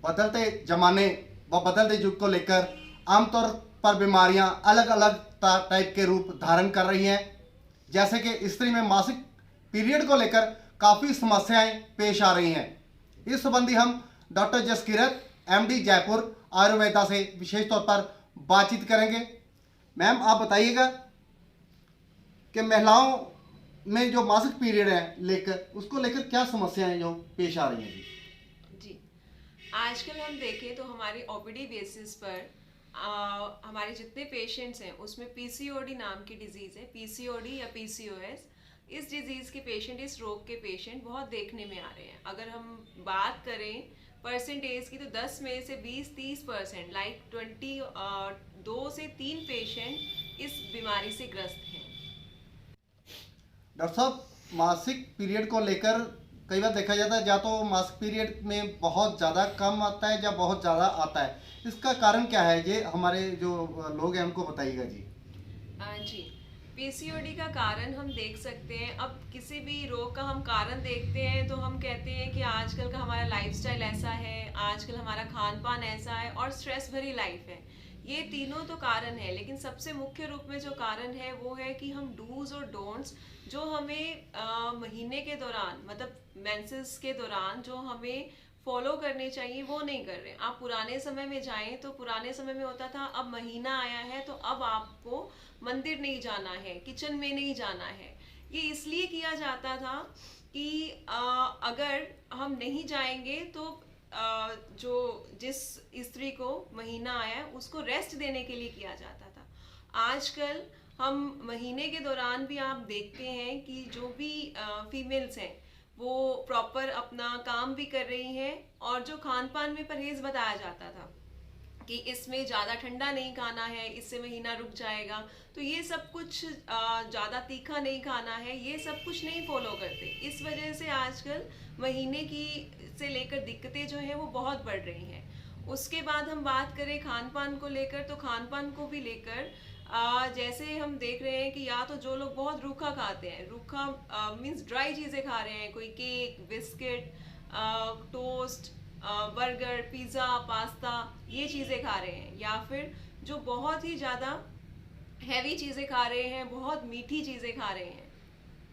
बदलते ज़माने व बदलते युग को लेकर आमतौर पर बीमारियां अलग अलग टाइप के रूप धारण कर रही हैं। जैसे कि स्त्री में मासिक पीरियड को लेकर काफ़ी समस्याएं पेश आ रही हैं। इस संबंधी हम डॉक्टर जसकीरत एमडी जयपुर आयुर्वेदा से विशेष तौर पर बातचीत करेंगे। मैम, आप बताइएगा कि महिलाओं में जो मासिक पीरियड है लेकर उसको लेकर क्या समस्याएं जो पेश आ रही हैं जी। आजकल हम देखें तो हमारी ओपीडी बेसिस पर हमारे जितने पेशेंट्स हैं उसमें पीसीओडी नाम की डिजीज़ है, पीसीओडी या पीसीओएस। इस डिजीज़ के पेशेंट, इस रोग के पेशेंट बहुत देखने में आ रहे हैं। अगर हम बात करें परसेंटेज की तो 10 में से 20-30% लाइक 2 से 3 पेशेंट इस बीमारी से ग्रस्त हैं। डॉक्टर साहब, मासिक पीरियड को लेकर कई बार देखा जाता है या तो मासिक पीरियड में बहुत ज़्यादा कम आता है या बहुत ज़्यादा आता है। इसका कारण क्या है, ये हमारे जो लोग हैं उनको बताइएगा जी। जी, पीसीओडी का कारण हम देख सकते हैं। अब किसी भी रोग का हम कारण देखते हैं तो हम कहते हैं कि आजकल का हमारा लाइफस्टाइल ऐसा है, आजकल हमारा खान पान ऐसा है और स्ट्रेस भरी लाइफ है। ये तीनों तो कारण है, लेकिन सबसे मुख्य रूप में जो कारण है वो है कि हम डूज और डोंट्स जो हमें महीने के दौरान, मतलब मेंसेस के दौरान जो हमें फॉलो करने चाहिए वो नहीं कर रहे। आप पुराने समय में जाएं तो पुराने समय में होता था अब महीना आया है तो अब आपको मंदिर नहीं जाना है, किचन में नहीं जाना है। ये इसलिए किया जाता था कि अगर हम नहीं जाएंगे तो जो जिस स्त्री को महीना आया है उसको रेस्ट देने के लिए किया जाता था। आजकल हम महीने के दौरान भी आप देखते हैं कि जो भी फीमेल्स हैं वो प्रॉपर अपना काम भी कर रही हैं, और जो खान पान में परहेज बताया जाता था कि इसमें ज़्यादा ठंडा नहीं खाना है, इससे महीना रुक जाएगा, तो ये सब कुछ ज़्यादा तीखा नहीं खाना है, ये सब कुछ नहीं फॉलो करते। इस वजह से आजकल महीने की से लेकर दिक्कतें जो हैं वो बहुत बढ़ रही हैं। उसके बाद हम बात करें खान पान को लेकर, तो खान पान को भी लेकर जैसे हम देख रहे हैं कि या तो जो लोग बहुत रूखा खाते हैं, रूखा मीन्स ड्राई चीज़ें खा रहे हैं, कोई cake, biscuit, toast, burger, pizza, pasta, ये चीज़ें खा रहे हैं, या फिर जो बहुत ही ज़्यादा हैवी चीज़ें खा रहे हैं, बहुत मीठी चीज़ें खा रहे हैं।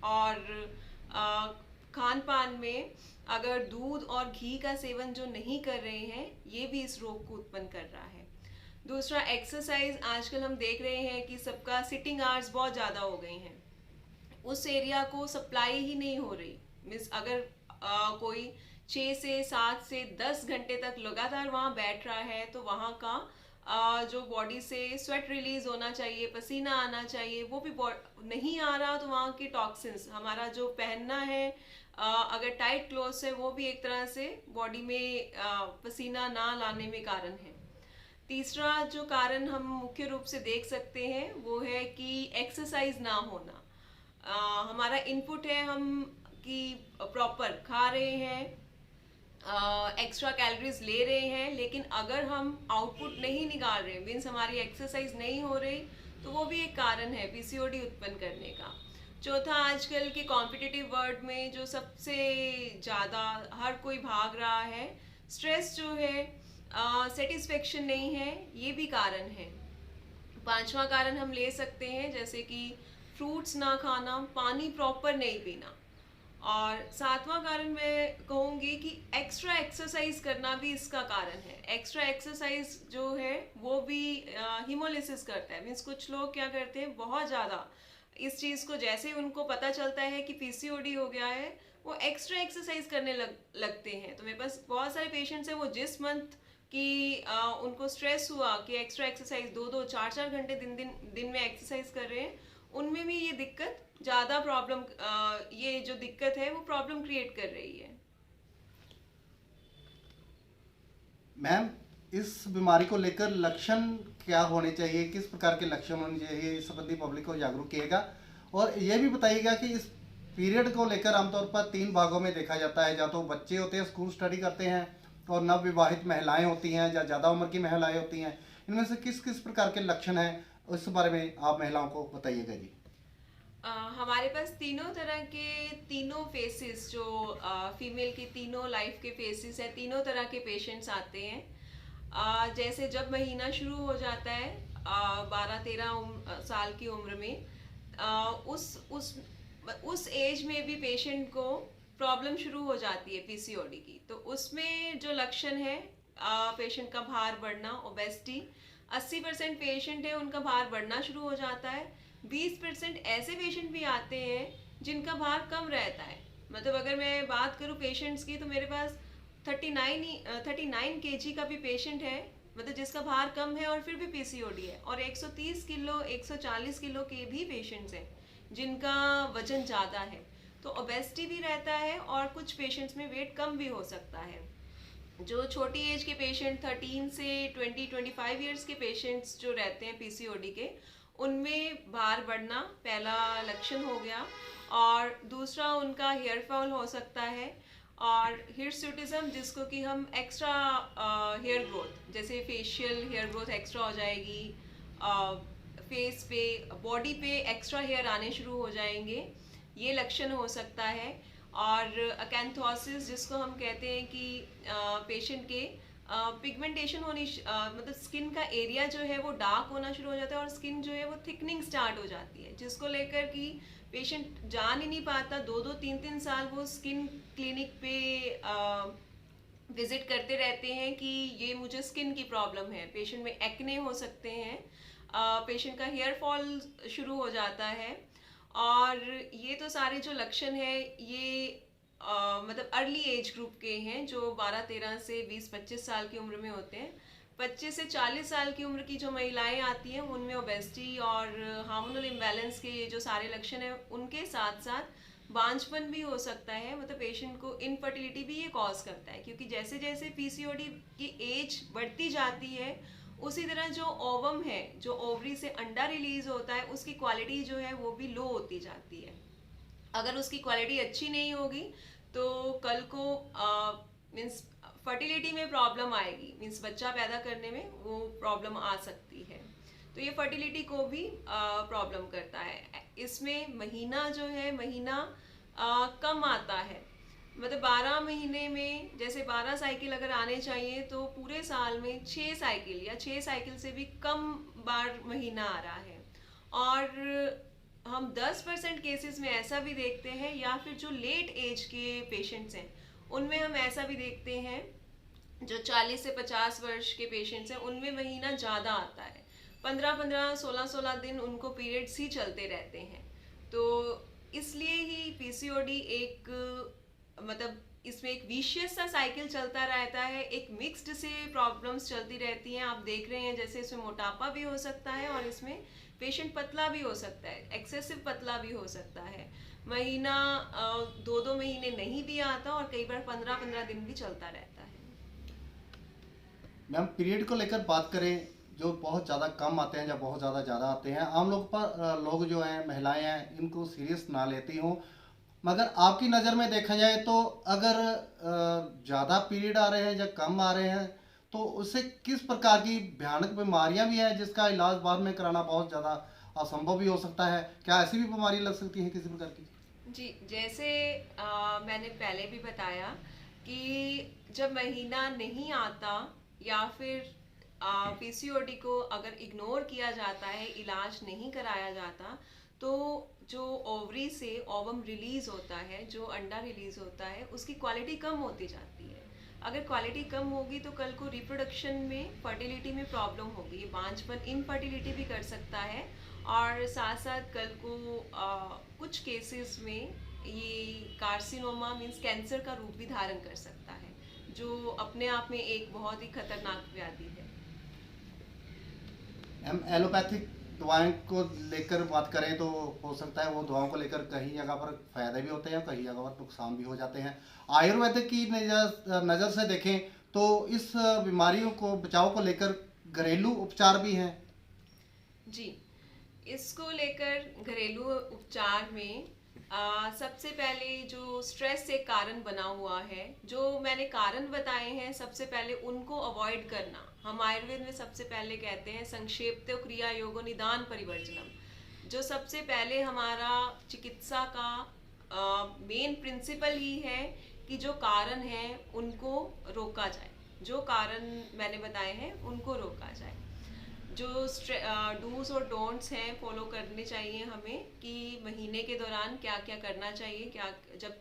और खान पान में अगर दूध और घी का सेवन जो नहीं कर रहे हैं, ये भी इस रोग को उत्पन्न कर रहा है। दूसरा, एक्सरसाइज। आजकल हम देख रहे हैं कि सबका सिटिंग आवर्स बहुत ज़्यादा हो गई हैं, उस एरिया को सप्लाई ही नहीं हो रही। मीन्स अगर कोई 6 से 7 से 10 घंटे तक लगातार वहाँ बैठ रहा है तो वहाँ का जो बॉडी से स्वेट रिलीज होना चाहिए, पसीना आना चाहिए, वो भी नहीं आ रहा, तो वहाँ की टॉक्सिन्स, हमारा जो पहनना है अगर टाइट क्लोथ्स है वो भी एक तरह से बॉडी में पसीना ना लाने में कारण है। तीसरा जो कारण हम मुख्य रूप से देख सकते हैं वो है कि एक्सरसाइज ना होना। हमारा इनपुट है हम कि प्रॉपर खा रहे हैं, एक्स्ट्रा कैलोरीज ले रहे हैं, लेकिन अगर हम आउटपुट नहीं निकाल रहे, मीन्स हमारी एक्सरसाइज नहीं हो रही, तो वो भी एक कारण है पीसीओडी उत्पन्न करने का। चौथा, आजकल के कॉम्पिटिटिव वर्ल्ड में जो सबसे ज़्यादा हर कोई भाग रहा है, स्ट्रेस जो है, सेटिस्फेक्शन नहीं है, ये भी कारण है। पांचवा कारण हम ले सकते हैं जैसे कि फ्रूट्स ना खाना, पानी प्रॉपर नहीं पीना। और सातवां कारण मैं कहूँगी कि एक्स्ट्रा एक्सरसाइज करना भी इसका कारण है। एक्स्ट्रा एक्सरसाइज जो है वो भी हीमोलिसिस करता है। मीन्स कुछ लोग क्या करते हैं, बहुत ज़्यादा इस चीज़ को जैसे उनको पता चलता है कि पीसीओडी हो गया है, वो एक्स्ट्रा एक्सरसाइज करने लगते हैं। तो मेरे पास बहुत सारे पेशेंट्स हैं, वो जिस मंथ कि उनको स्ट्रेस हुआ कि एक्स्ट्रा एक्सरसाइज 2-2, 4-4 घंटे दिन में एक्सरसाइज कर रहे हैं, उनमें भी ये दिक्कत ज़्यादा प्रॉब्लम, ये जो दिक्कत है वो प्रॉब्लम क्रिएट कर रही है। मैम, इस बीमारी को लेकर लक्षण क्या होने चाहिए, किस प्रकार के लक्षण होने चाहिए, इस संबंधी पब्लिक को जागरूक किएगा। और ये भी बताइएगा कि इस पीरियड को लेकर आमतौर पर 3 भागों में देखा जाता है। या तो बच्चे होते हैं, स्कूल स्टडी करते हैं, और नवविवाहित महिलाएं होती हैं या ज़्यादा उम्र की महिलाएं होती हैं। इनमें से किस किस प्रकार के लक्षण हैं, उस बारे में आप महिलाओं को बताइएगा जी। हमारे पास तीनों तरह के तीनों फेसेस जो फीमेल की तीनों लाइफ के फेसेस हैं, तीनों तरह के पेशेंट्स आते हैं। जैसे जब महीना शुरू हो जाता है 12-13 साल की उम्र में, उस एज में भी पेशेंट को प्रॉब्लम शुरू हो जाती है पीसीओडी की। तो उसमें जो लक्षण है, पेशेंट का भार बढ़ना, ओबेसिटी, 80% पेशेंट है उनका भार बढ़ना शुरू हो जाता है। 20% ऐसे पेशेंट भी आते हैं जिनका भार कम रहता है। मतलब अगर मैं बात करूँ पेशेंट्स की, तो मेरे पास 39 केजी का भी पेशेंट है, मतलब जिसका भार कम है और फिर भी पीसीओडी है। और 130 किलो 140 किलो के भी पेशेंट्स हैं जिनका वजन ज़्यादा है। तो ओबेसिटी भी रहता है और कुछ पेशेंट्स में वेट कम भी हो सकता है। जो छोटी एज के पेशेंट 13 से 20-25 ईयर्स के पेशेंट्स जो रहते हैं पीसीओडी के, उनमें भार बढ़ना पहला लक्षण हो गया। और दूसरा उनका हेयर फॉल हो सकता है, और हिरसुटिज्म, जिसको कि हम एक्स्ट्रा हेयर ग्रोथ, जैसे फेशियल हेयर ग्रोथ एक्स्ट्रा हो जाएगी, फेस पे, बॉडी पे एक्स्ट्रा हेयर आने शुरू हो जाएंगे, ये लक्षण हो सकता है। और अकैंथोसिस, जिसको हम कहते हैं कि पेशेंट के पिगमेंटेशन होनी, मतलब स्किन का एरिया जो है वो डार्क होना शुरू हो जाता है और स्किन जो है वो थिकनिंग स्टार्ट हो जाती है, जिसको लेकर कि पेशेंट जान ही नहीं पाता। 2-3 साल वो स्किन क्लिनिक पे विजिट करते रहते हैं कि ये मुझे स्किन की प्रॉब्लम है। पेशेंट में एक्ने हो सकते हैं, पेशेंट का हेयर फॉल शुरू हो जाता है। और ये तो सारे जो लक्षण है ये मतलब अर्ली एज ग्रुप के हैं, जो 12-13 से 20-25 साल की उम्र में होते हैं। 25 से 40 साल की उम्र की जो महिलाएं आती हैं उनमें ओबेसिटी और हार्मोनल इम्बैलेंस के ये जो सारे लक्षण हैं, उनके साथ साथ बांझपन भी हो सकता है। मतलब पेशेंट को इनफर्टिलिटी भी ये कॉज करता है, क्योंकि जैसे जैसे पीसीओडी की एज बढ़ती जाती है, उसी तरह जो ओवम है, जो ओवरी से अंडा रिलीज होता है, उसकी क्वालिटी जो है वो भी लो होती जाती है। अगर उसकी क्वालिटी अच्छी नहीं होगी तो कल को मीन्स फर्टिलिटी में प्रॉब्लम आएगी, मीन्स बच्चा पैदा करने में वो प्रॉब्लम आ सकती है। तो ये फर्टिलिटी को भी प्रॉब्लम करता है। इसमें महीना जो है, महीना कम आता है। मतलब 12 महीने में जैसे 12 साइकिल अगर आने चाहिए, तो पूरे साल में 6 साइकिल या 6 साइकिल से भी कम बार महीना आ रहा है। और हम 10% केसेस में ऐसा भी देखते हैं, या फिर जो लेट एज के पेशेंट्स हैं उनमें हम ऐसा भी देखते हैं, जो 40 से 50 वर्ष के पेशेंट्स हैं उनमें महीना ज़्यादा आता है। 15-15, 16-16 दिन उनको पीरियड्स ही चलते रहते हैं। तो इसलिए ही पीसीओडी एक, मतलब इसमें एक विशियस सा साइकिल चलता रहता है, एक मिक्स्ड से प्रॉब्लम्स चलती रहती हैं। आप देख रहे हैं जैसे इसमें मोटापा भी हो सकता है और इसमें पेशेंट पतला भी हो सकता है, एक्सेसिव पतला भी हो सकता है। महीना 2-2 महीने नहीं भी आता और कई बार 15-15 दिन भी चलता रहता है। मैम, पीरियड को लेकर बात करें, जो बहुत ज़्यादा कम आते हैं या बहुत ज़्यादा आते हैं, आम लोग पर लोग जो हैं, महिलाएं हैं, इनको सीरियस ना लेती हों, मगर आपकी नज़र में देखा जाए तो अगर ज़्यादा पीरियड आ रहे हैं या कम आ रहे हैं, तो उससे किस प्रकार की भयानक बीमारियां भी हैं जिसका इलाज बाद में कराना बहुत ज़्यादा असंभव भी हो सकता है? क्या ऐसी भी बीमारी लग सकती है किसी प्रकार की? जी, जैसे मैंने पहले भी बताया कि जब महीना नहीं आता या फिर पीसीओडी को अगर इग्नोर किया जाता है, इलाज नहीं कराया जाता, तो जो ओवरी से ओवम रिलीज होता है, जो अंडा रिलीज होता है, उसकी क्वालिटी कम होती जाती है। अगर क्वालिटी कम होगी तो कल को रिप्रोडक्शन में, फर्टिलिटी में प्रॉब्लम होगी। बांझपन, इनफर्टिलिटी भी कर सकता है। और साथ साथ कल को कुछ केसेस में ये कार्सिनोमा मीन्स कैंसर का रूप भी धारण कर सकता है, जो अपने आप में एक बहुत ही खतरनाक व्याधि है। हम एलोपैथिक दवाएं को लेकर बात करें तो हो सकता है वो दवाओं को लेकर कहीं जगह पर फायदे भी होते हैं, कहीं जगह पर नुकसान भी हो जाते हैं। आयुर्वेदिक की नज़र से देखें तो इस बीमारियों को बचाव को लेकर घरेलू उपचार भी हैं। जी, इसको लेकर घरेलू उपचार में सबसे पहले जो स्ट्रेस एक कारण बना हुआ है, जो मैंने कारण बताए हैं, सबसे पहले उनको अवॉइड करना। हम आयुर्वेद में सबसे पहले कहते हैं संक्षेप्तो क्रिया योगो निदान परिवर्जनम। जो सबसे पहले हमारा चिकित्सा का मेन प्रिंसिपल ही है कि जो कारण है उनको रोका जाए, जो कारण मैंने बताए हैं उनको रोका जाए। जो डूज और डोंट्स हैं फॉलो करने चाहिए हमें कि महीने के दौरान क्या क्या करना चाहिए, क्या जब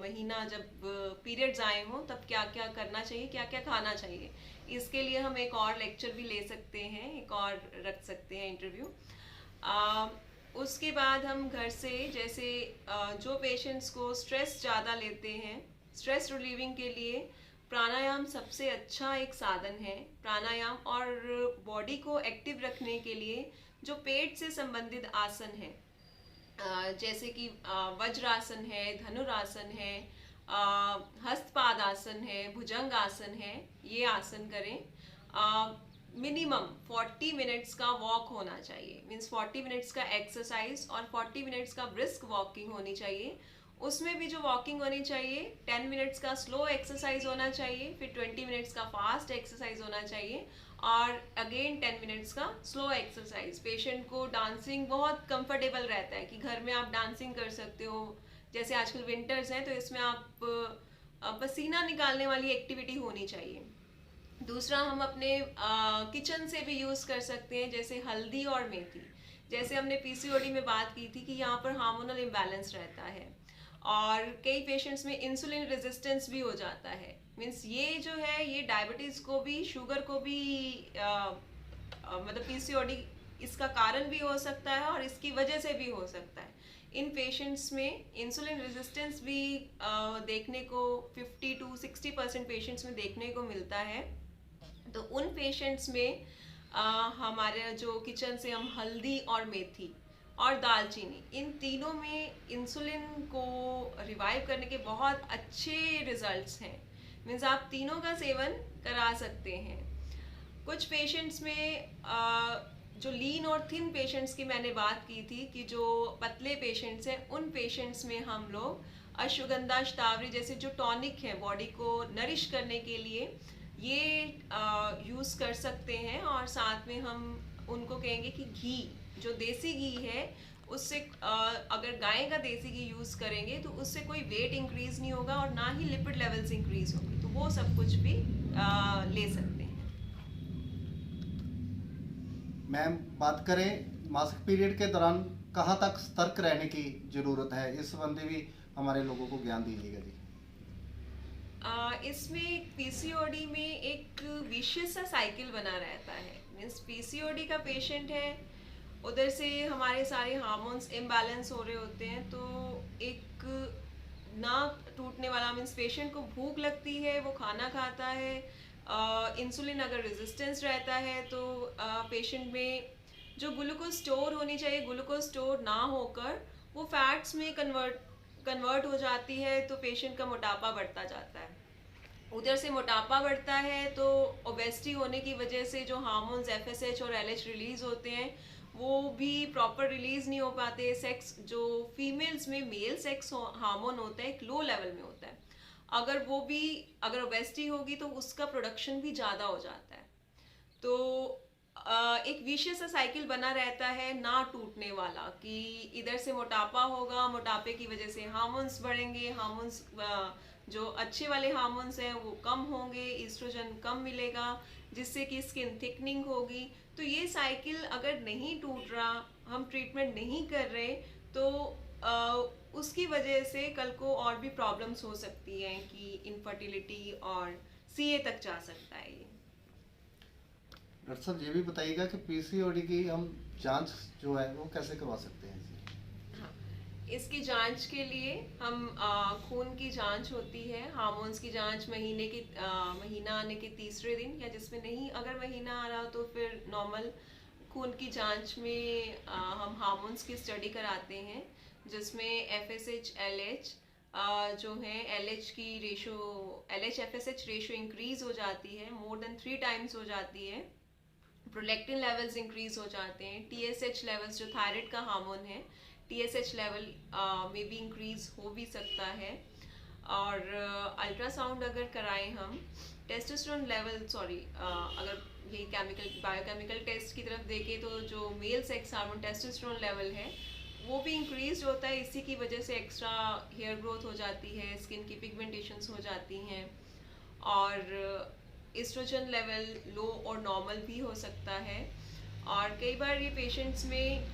महीना जब पीरियड्स आए हों तब क्या क्या करना चाहिए, क्या क्या खाना चाहिए। इसके लिए हम एक और लेक्चर भी ले सकते हैं, एक और रख सकते हैं इंटरव्यू। उसके बाद हम घर से जैसे जो पेशेंट्स को स्ट्रेस ज़्यादा लेते हैं, स्ट्रेस रिलीविंग के लिए प्राणायाम सबसे अच्छा एक साधन है। प्राणायाम और बॉडी को एक्टिव रखने के लिए जो पेट से संबंधित आसन है, जैसे कि वज्रासन है, धनुरासन है, हस्तपाद आसन है, भुजंग आसन है, ये आसन करें। मिनिमम 40 मिनट्स का वॉक होना चाहिए, मीन्स 40 मिनट्स का एक्सरसाइज और 40 मिनट्स का ब्रिस्क वॉकिंग होनी चाहिए। उसमें भी जो वॉकिंग होनी चाहिए 10 मिनट्स का स्लो एक्सरसाइज होना चाहिए, फिर 20 मिनट्स का फास्ट एक्सरसाइज होना चाहिए और अगेन 10 मिनट्स का स्लो एक्सरसाइज। पेशेंट को डांसिंग बहुत कंफर्टेबल रहता है कि घर में आप डांसिंग कर सकते हो। जैसे आजकल विंटर्स हैं तो इसमें आप पसीना निकालने वाली एक्टिविटी होनी चाहिए। दूसरा, हम अपने किचन से भी यूज़ कर सकते हैं, जैसे हल्दी और मेथी। जैसे हमने पीसीओडी में बात की थी कि यहाँ पर हार्मोनल इम्बैलेंस रहता है और कई पेशेंट्स में इंसुलिन रेजिस्टेंस भी हो जाता है। मीन्स ये जो है ये डायबिटीज़ को भी, शुगर को भी मतलब पीसीओडी इसका कारण भी हो सकता है और इसकी वजह से भी हो सकता है। इन पेशेंट्स में इंसुलिन रेजिस्टेंस भी देखने को 50 to 60% पेशेंट्स में देखने को मिलता है। तो उन पेशेंट्स में हमारे जो किचन से हम हल्दी और मेथी और दालचीनी, इन तीनों में इंसुलिन को रिवाइव करने के बहुत अच्छे रिजल्ट्स हैं। मीन्स आप तीनों का सेवन करा सकते हैं। कुछ पेशेंट्स में जो लीन और थिन पेशेंट्स की मैंने बात की थी कि जो पतले पेशेंट्स हैं, उन पेशेंट्स में हम लोग अश्वगंधा शतावरी जैसे जो टॉनिक है बॉडी को नरिश करने के लिए, ये यूज़ कर सकते हैं। और साथ में हम उनको कहेंगे कि घी, जो देसी घी है उससे अगर गाय का देसी घी यूज़ करेंगे तो उससे कोई वेट इंक्रीज़ नहीं होगा और ना ही लिपिड लेवल्स इंक्रीज़ होंगे। तो वो सब कुछ भी ले सकते हैं। मैम, बात करें मासिक पीरियड के दौरान कहाँ तक सतर्क रहने की ज़रूरत है, इस संबंधी भी हमारे लोगों को ज्ञान दीजिएगा जी। इसमें पीसीओडी में एक विशियस सा साइकिल बना रहता है। मीन्स पीसीओडी का पेशेंट है, उधर से हमारे सारे हार्मोन्स इम्बैलेंस हो रहे होते हैं, तो एक ना टूटने वाला, मीन्स पेशेंट को भूख लगती है, वो खाना खाता है, इंसुलिन अगर रेजिस्टेंस रहता है तो पेशेंट में जो ग्लूकोज स्टोर होनी चाहिए ग्लूकोज स्टोर ना होकर वो फैट्स में कन्वर्ट हो जाती है, तो पेशेंट का मोटापा बढ़ता जाता है। उधर से मोटापा बढ़ता है तो ओबेसिटी होने की वजह से जो हार्मोन्स एफएसएच और एलएच रिलीज होते हैं वो भी प्रॉपर रिलीज नहीं हो पाते। सेक्स, जो फीमेल्स में मेल सेक्स हार्मोन होता है एक लो लेवल में होता है, अगर वो भी, अगर ओबेसिटी होगी तो उसका प्रोडक्शन भी ज़्यादा हो जाता है। तो एक विशेष सा साइकिल बना रहता है ना टूटने वाला, कि इधर से मोटापा होगा, मोटापे की वजह से हार्मोन्स बढ़ेंगे, हार्मोन्स जो अच्छे वाले हार्मोन्स हैं वो कम होंगे, ईस्ट्रोजन कम मिलेगा जिससे कि स्किन थिकनिंग होगी। तो ये साइकिल अगर नहीं टूट रहा, हम ट्रीटमेंट नहीं कर रहे, तो उसकी वजह से कल को और भी प्रॉब्लम्स हो सकती हैं कि इनफर्टिलिटी और सीए तक जा सकता है ये। डॉक्टर साहब, ये भी बताइएगा कि पीसीओडी की हम जांच जो है वो कैसे करवा सकते हैं जी? हाँ, इसकी जांच के लिए हम खून की जांच होती है, हार्मोन्स की जांच महीना आने के तीसरे दिन, या जिसमें नहीं अगर महीना आ रहा तो फिर नॉर्मल खून की जांच में हम हार्मोन्स की स्टडी कराते हैं, जिसमें एफएसएच एलएच जो है, एलएच की ratio, LH FSH ratio increase हो जाती है, मोर देन 3 टाइम्स हो जाती है। प्रोलैक्टिन लेवल्स इंक्रीज हो जाते हैं। टीएसएच लेवल्स जो थायराइड का हार्मोन है, टीएसएच लेवल में भी इंक्रीज हो भी सकता है। और अल्ट्रासाउंड अगर कराएं हम, टेस्टोस्टेरोन लेवल अगर ये बायोकेमिकल टेस्ट की तरफ देखें तो जो male sex hormone testosterone level है वो भी इंक्रीज होता है। इसी की वजह से एक्स्ट्रा हेयर ग्रोथ हो जाती है, स्किन की पिगमेंटेशंस हो जाती हैं, और एस्ट्रोजन लेवल लो और नॉर्मल भी हो सकता है। और कई बार ये पेशेंट्स में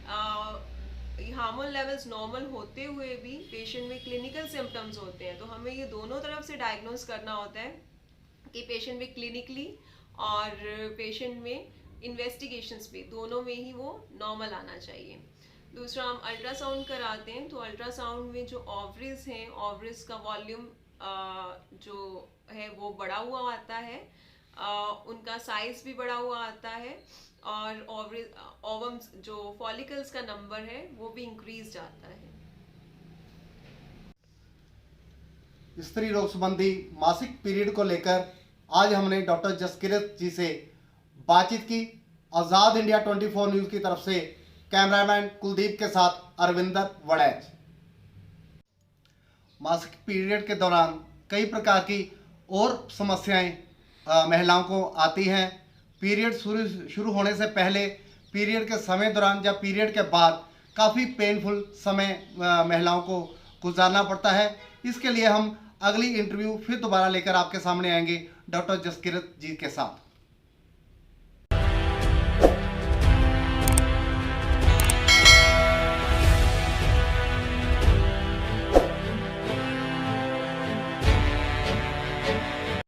हार्मोन लेवल्स नॉर्मल होते हुए भी पेशेंट में क्लिनिकल सिम्टम्स होते हैं, तो हमें ये दोनों तरफ से डायग्नोज करना होता है कि पेशेंट में क्लिनिकली और पेशेंट में इन्वेस्टिगेशंस भी, दोनों में ही वो नॉर्मल आना चाहिए। दूसरा, हम अल्ट्रासाउंड कराते हैं तो अल्ट्रासाउंड में जो ओवरीज हैं, ओवरीज का वॉल्यूम जो है वो बढ़ा हुआ आता है, उनका साइज भी बढ़ा हुआ आता है, और ओवम्स जो फॉलिकल्स का नंबर है वो भी इंक्रीज जाता है। स्त्री रोग संबंधी मासिक पीरियड को लेकर आज हमने डॉक्टर जसकिरत जी से बातचीत की। आज़ाद इंडिया 24 न्यूज़ की तरफ से कैमरामैन कुलदीप के साथ अरविंदर वड़ैच। मासिक पीरियड के दौरान कई प्रकार की और समस्याएं महिलाओं को आती हैं। पीरियड शुरू होने से पहले, पीरियड के समय दौरान या पीरियड के बाद काफ़ी पेनफुल समय महिलाओं को गुजारना पड़ता है। इसके लिए हम अगली इंटरव्यू फिर दोबारा लेकर आपके सामने आएंगे डॉक्टर जसकिरत जी के साथ।